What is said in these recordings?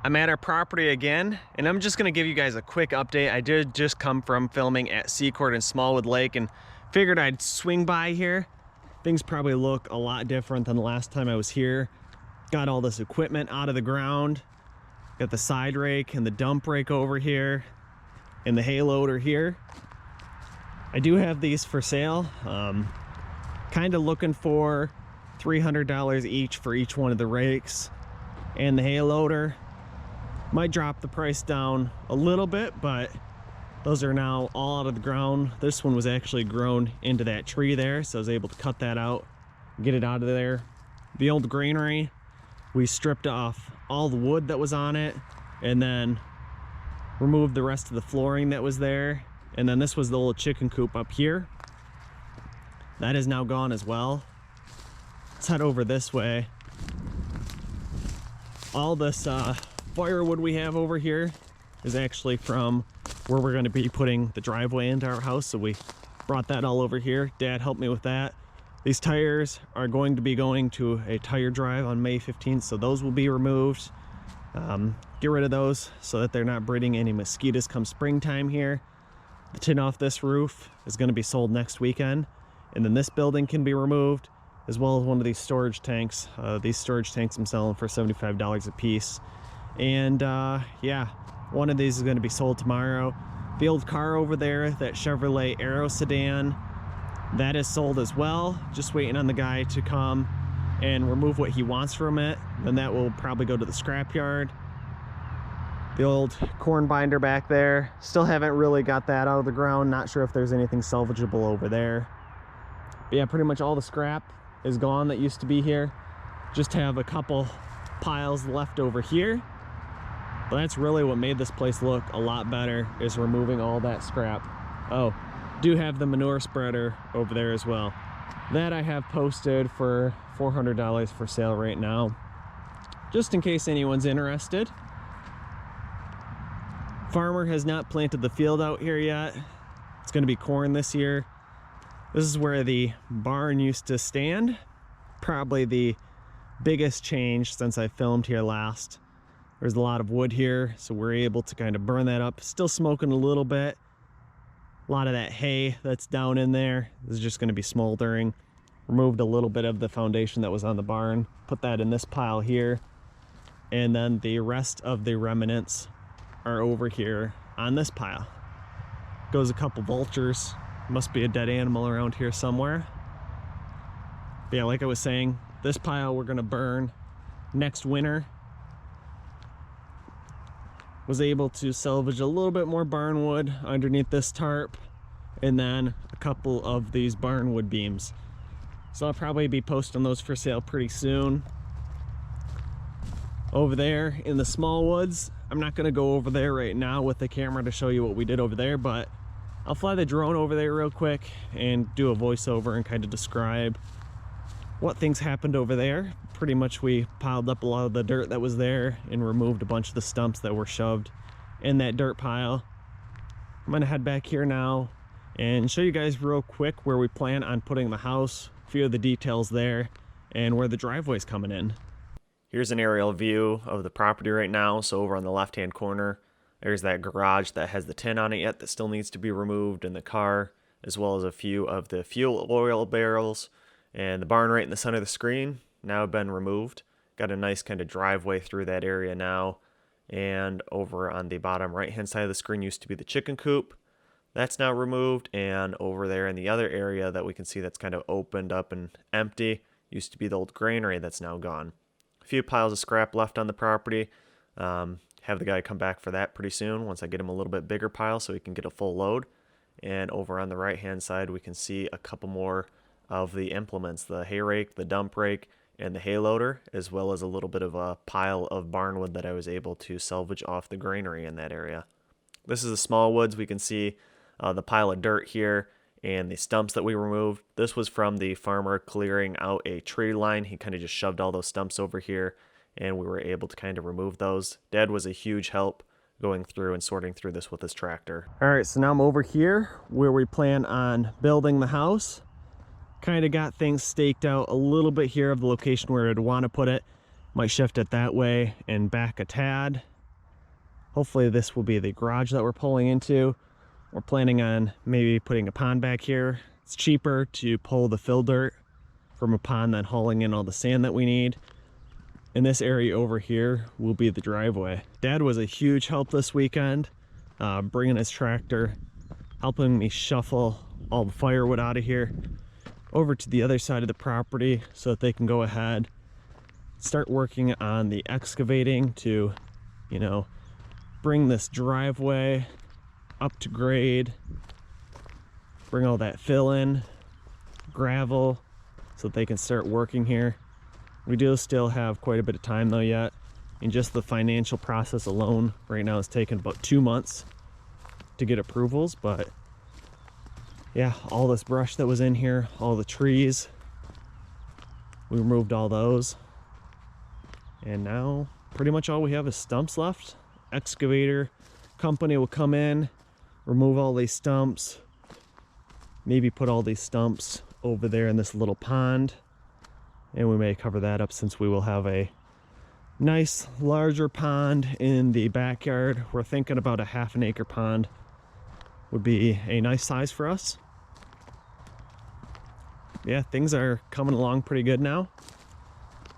I'm at our property again, and I'm just gonna give you guys a quick update. I did just come from filming at Seacourt and Smallwood Lake and figured I'd swing by here. Things probably look a lot different than the last time I was here. Got all this equipment out of the ground. Got the side rake and the dump rake over here and the hay loader here. I do have these for sale. Kind of looking for $300 each for each one of the rakes and the hay loader. Might drop the price down a little bit, but those are now all out of the ground. This one was actually grown into that tree there, so I was able to cut that out, get it out of there. The old granary, we stripped off all the wood that was on it and then removed the rest of the flooring that was there. And then this was the old chicken coop up here. That is now gone as well. Let's head over this way. All this firewood we have over here is actually from where we're going to be putting the driveway into our house, so we brought that all over here. Dad helped me with that. These tires are going to be going to a tire drive on May 15th, so those will be removed. Get rid of those so that they're not breeding any mosquitoes come springtime here. The tin off this roof is going to be sold next weekend, and then this building can be removed, as well as one of these storage tanks. These storage tanks I'm selling for $75 a piece. And yeah, one of these is going to be sold tomorrow. The old car over there, that Chevrolet Aero sedan, that is sold as well. Just waiting on the guy to come and remove what he wants from it. Then that will probably go to the scrapyard. The old corn binder back there, still haven't really got that out of the ground. Not sure if there's anything salvageable over there. But yeah, pretty much all the scrap is gone that used to be here. Just have a couple piles left over here. But that's really what made this place look a lot better, is removing all that scrap. Oh, do have the manure spreader over there as well. That I have posted for $400 for sale right now, just in case anyone's interested. Farmer has not planted the field out here yet. It's going to be corn this year. This is where the barn used to stand. Probably the biggest change since I filmed here last. There's a lot of wood here, so we're able to kind of burn that up. Still smoking a little bit. A lot of that hay that's down in there is just going to be smoldering. Removed a little bit of the foundation that was on the barn. Put that in this pile here. And then the rest of the remnants are over here on this pile. Goes a couple vultures. Must be a dead animal around here somewhere. But yeah, like I was saying, this pile we're going to burn next winter. Was able to salvage a little bit more barn wood underneath this tarp, and then a couple of these barn wood beams. So I'll probably be posting those for sale pretty soon. Over there in the small woods, I'm not going to go over there right now with the camera to show you what we did over there, but I'll fly the drone over there real quick and do a voiceover and kind of describe what things happened over there. Pretty much we piled up a lot of the dirt that was there and removed a bunch of the stumps that were shoved in that dirt pile. I'm gonna head back here now and show you guys real quick where we plan on putting the house, a few of the details there, and where the driveway's coming in. Here's an aerial view of the property right now. So over on the left hand corner, there's that garage that has the tin on it yet that still needs to be removed, and the car, as well as a few of the fuel oil barrels, and the barn right in the center of the screen now been removed. Got a nice kind of driveway through that area now. And over on the bottom right hand side of the screen used to be the chicken coop. That's now removed. And over there in the other area that we can see that's kind of opened up and empty used to be the old granary that's now gone. A few piles of scrap left on the property. Have the guy come back for that pretty soon once I get him a little bit bigger pile so he can get a full load. And over on the right hand side we can see a couple more of the implements, the hay rake, the dump rake, and the hay loader, as well as a little bit of a pile of barnwood that I was able to salvage off the granary in that area. This is the small woods. We can see the pile of dirt here and the stumps that we removed. This was from the farmer clearing out a tree line. He kind of just shoved all those stumps over here, and we were able to kind of remove those. Dad was a huge help going through and sorting through this with his tractor. All right, so now I'm over here where we plan on building the house. Kind of got things staked out a little bit here of the location where I'd want to put it. Might shift it that way and back a tad. Hopefully this will be the garage that we're pulling into. We're planning on maybe putting a pond back here. It's cheaper to pull the fill dirt from a pond than hauling in all the sand that we need. And this area over here will be the driveway. Dad was a huge help this weekend, bringing his tractor, helping me shuffle all the firewood out of here over to the other side of the property so that they can go ahead, start working on the excavating to, you know, bring this driveway up to grade, bring all that fill in, gravel, so that they can start working here. We do still have quite a bit of time though yet, and just the financial process alone right now is taking about 2 months to get approvals. But yeah, all this brush that was in here, all the trees, we removed all those, and now pretty much all we have is stumps left. Excavator company will come in, remove all these stumps, maybe put all these stumps over there in this little pond, and we may cover that up since we will have a nice larger pond in the backyard. We're thinking about a ½ acre pond would be a nice size for us. Yeah, things are coming along pretty good now.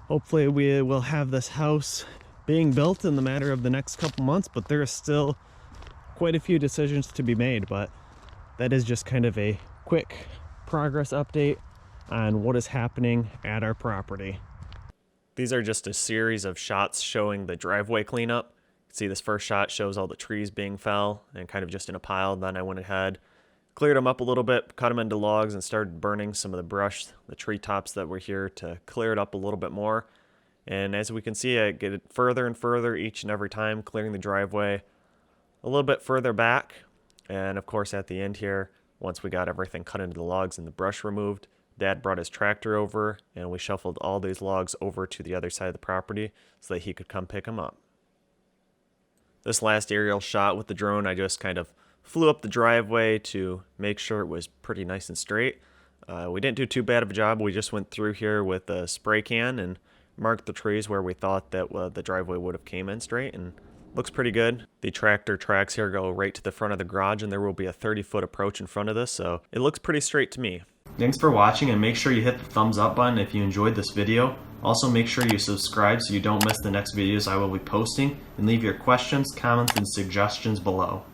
Hopefully we will have this house being built in the matter of the next couple months, but there are still quite a few decisions to be made. But that is just kind of a quick progress update on what is happening at our property. These are just a series of shots showing the driveway cleanup. You can see this first shot shows all the trees being fell and kind of just in a pile. Then I went ahead, cleared them up a little bit, cut them into logs, and started burning some of the brush, the tree tops that were here, to clear it up a little bit more. And as we can see, I get it further and further each and every time, clearing the driveway a little bit further back. And of course at the end here, once we got everything cut into the logs and the brush removed, Dad brought his tractor over and we shuffled all these logs over to the other side of the property so that he could come pick them up. This last aerial shot with the drone, I just kind of flew up the driveway to make sure it was pretty nice and straight. We didn't do too bad of a job. We just went through here with a spray can and marked the trees where we thought that the driveway would have came in straight, and looks pretty good. The tractor tracks here go right to the front of the garage, and there will be a 30-foot approach in front of this, so it looks pretty straight to me. Thanks for watching, and make sure you hit the thumbs up button if you enjoyed this video. Also make sure you subscribe so you don't miss the next videos I will be posting, and leave your questions, comments, and suggestions below.